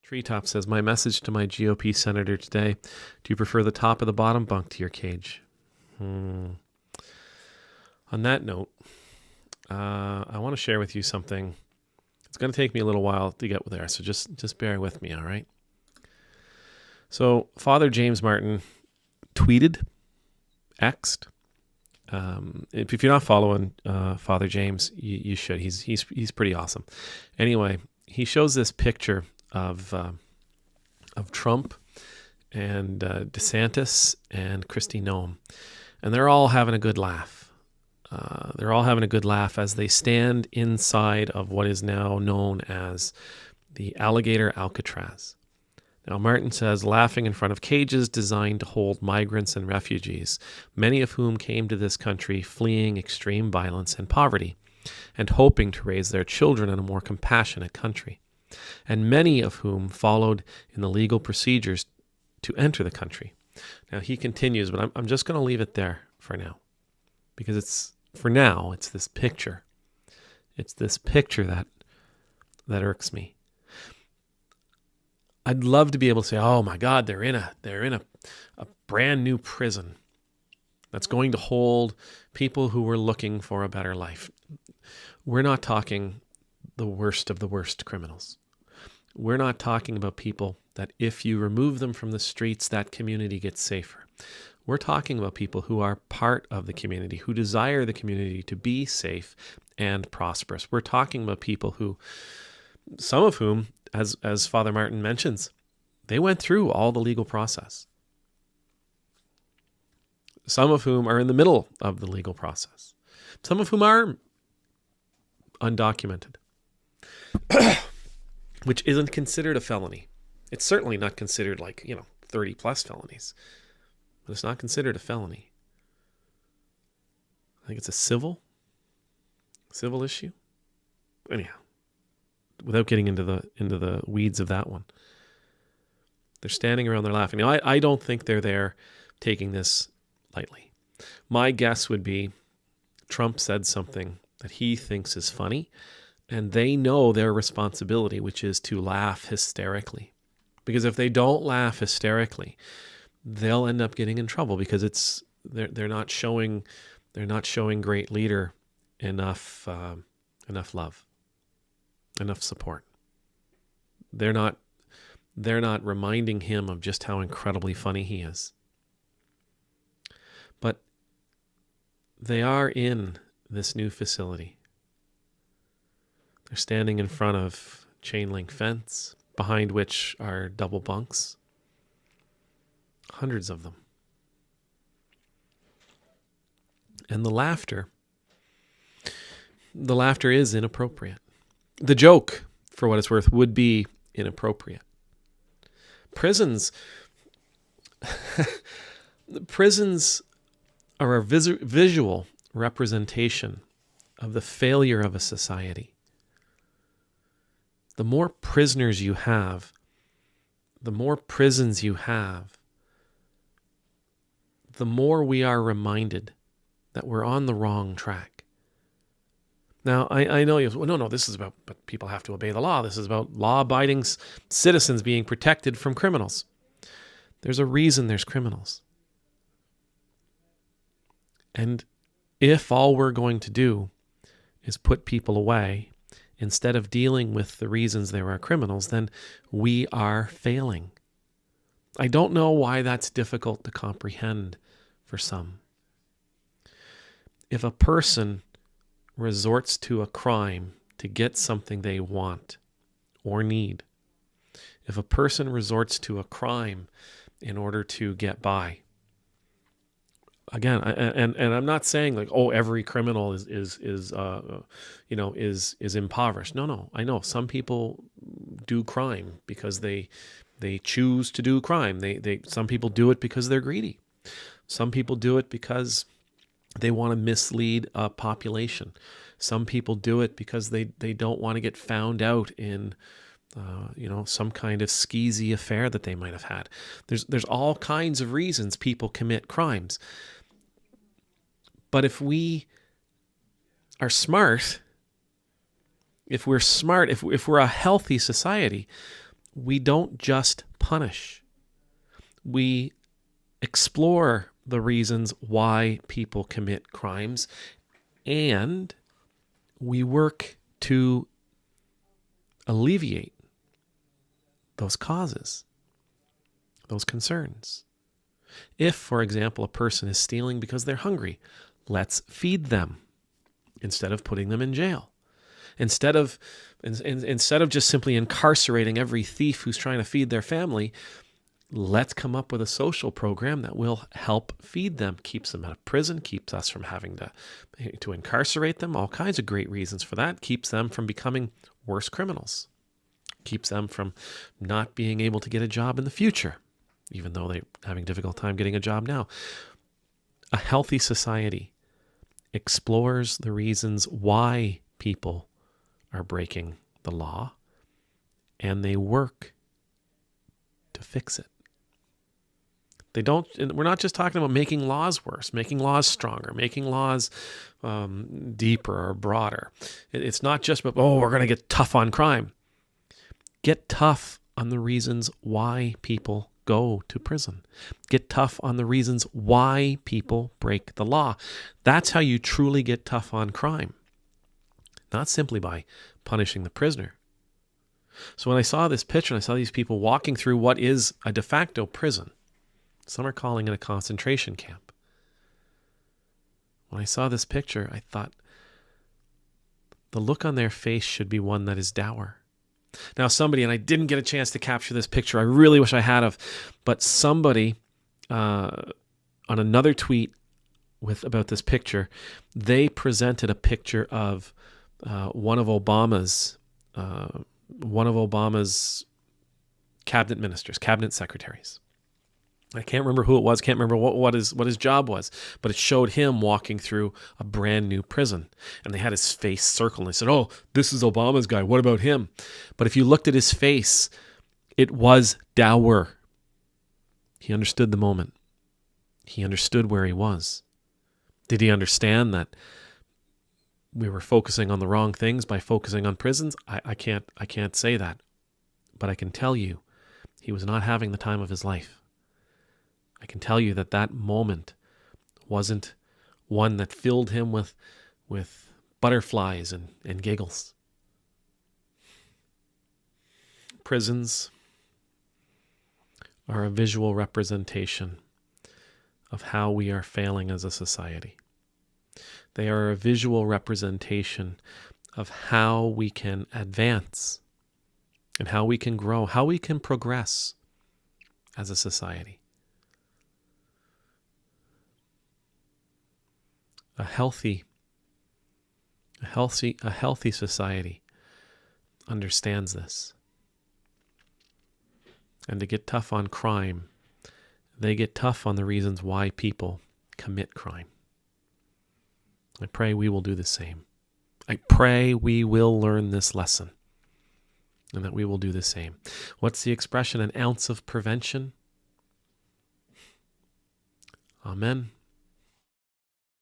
Treetop says, my message to my GOP senator today, do you prefer the top or the bottom bunk to your cage? On that note, I want to share with you something. It's going to take me a little while to get there, so just bear with me, all right? So Father James Martin tweeted, X'd. If you're not following Father James, you should. He's pretty awesome. Anyway, he shows this picture of Trump and DeSantis and Kristi Noem, and they're all having a good laugh. They're all having a good laugh as they stand inside of what is now known as the Alligator Alcatraz. Now, Martin says, laughing in front of cages designed to hold migrants and refugees, many of whom came to this country fleeing extreme violence and poverty, and hoping to raise their children in a more compassionate country, and many of whom followed in the legal procedures to enter the country. Now, he continues, but I'm just going to leave it there for now, because it's this picture. It's this picture that irks me. I'd love to be able to say, oh my God, they're in a brand new prison that's going to hold people who were looking for a better life. We're not talking the worst of the worst criminals. We're not talking about people that if you remove them from the streets, that community gets safer. We're talking about people who are part of the community, who desire the community to be safe and prosperous. We're talking about people who, some of whom, as Father Martin mentions, they went through all the legal process. Some of whom are in the middle of the legal process. Some of whom are undocumented, which isn't considered a felony. It's certainly not considered 30 plus felonies, but it's not considered a felony. I think it's a civil issue. Anyhow, without getting into the weeds of that one, they're standing around, they're laughing. Now, I don't think they're there taking this lightly. My guess would be Trump said something that he thinks is funny, and they know their responsibility, which is to laugh hysterically. Because if they don't laugh hysterically, they'll end up getting in trouble because they're not showing great leader enough love, enough support. They're not reminding him of just how incredibly funny he is. But they are in this new facility. They're standing in front of chain link fence, behind which are double bunks. Hundreds of them. And the laughter is inappropriate. The joke, for what it's worth, would be inappropriate. Prisons are a visual representation of the failure of a society. The more prisoners you have, the more prisons you have, the more we are reminded that we're on the wrong track. Now, I know well, no, this is about, but people have to obey the law. This is about law-abiding citizens being protected from criminals. There's a reason there's criminals. And if all we're going to do is put people away instead of dealing with the reasons there are criminals, then we are failing. I don't know why that's difficult to comprehend for some. If a person resorts to a crime to get something they want or need, if a person resorts to a crime in order to get by, again, and I'm not saying every criminal is impoverished. No. I know some people do crime because they choose to do crime. Some people do it because they're greedy. Some people do it because they want to mislead a population. Some people do it because they don't want to get found out in some kind of skeezy affair that they might have had. There's all kinds of reasons people commit crimes. But if we are smart, if we're a healthy society, we don't just punish. We explore the reasons why people commit crimes, and we work to alleviate those causes, those concerns. If, for example, a person is stealing because they're hungry, let's feed them instead of putting them in jail. Instead of just simply incarcerating every thief who's trying to feed their family, let's come up with a social program that will help feed them, keeps them out of prison, keeps us from having to incarcerate them, all kinds of great reasons for that, keeps them from becoming worse criminals, keeps them from not being able to get a job in the future, even though they're having a difficult time getting a job now. A healthy society explores the reasons why people are breaking the law, and they work to fix it. We're not just talking about making laws worse, making laws stronger, making laws deeper or broader. It's not just about, we're going to get tough on crime. Get tough on the reasons why people go to prison. Get tough on the reasons why people break the law. That's how you truly get tough on crime. Not simply by punishing the prisoner. So when I saw this picture and I saw these people walking through what is a de facto prison, some are calling it a concentration camp. When I saw this picture, I thought the look on their face should be one that is dour. Now somebody, and I didn't get a chance to capture this picture, I really wish I had of, but somebody on another tweet about this picture, they presented a picture of one of Obama's cabinet ministers, cabinet secretaries. I can't remember who it was, can't remember what his job was, but it showed him walking through a brand new prison. And they had his face circled, and they said, this is Obama's guy, what about him? But if you looked at his face, it was dour. He understood the moment. He understood where he was. Did he understand that we were focusing on the wrong things by focusing on prisons? I can't say that. But I can tell you, he was not having the time of his life. I can tell you that moment wasn't one that filled him with butterflies and giggles. Prisons are a visual representation of how we are failing as a society. They are a visual representation of how we can advance and how we can grow, how we can progress as a society. A healthy society understands this. And to get tough on crime, they get tough on the reasons why people commit crime. I pray we will do the same. I pray we will learn this lesson and that we will do the same. What's the expression? An ounce of prevention? Amen.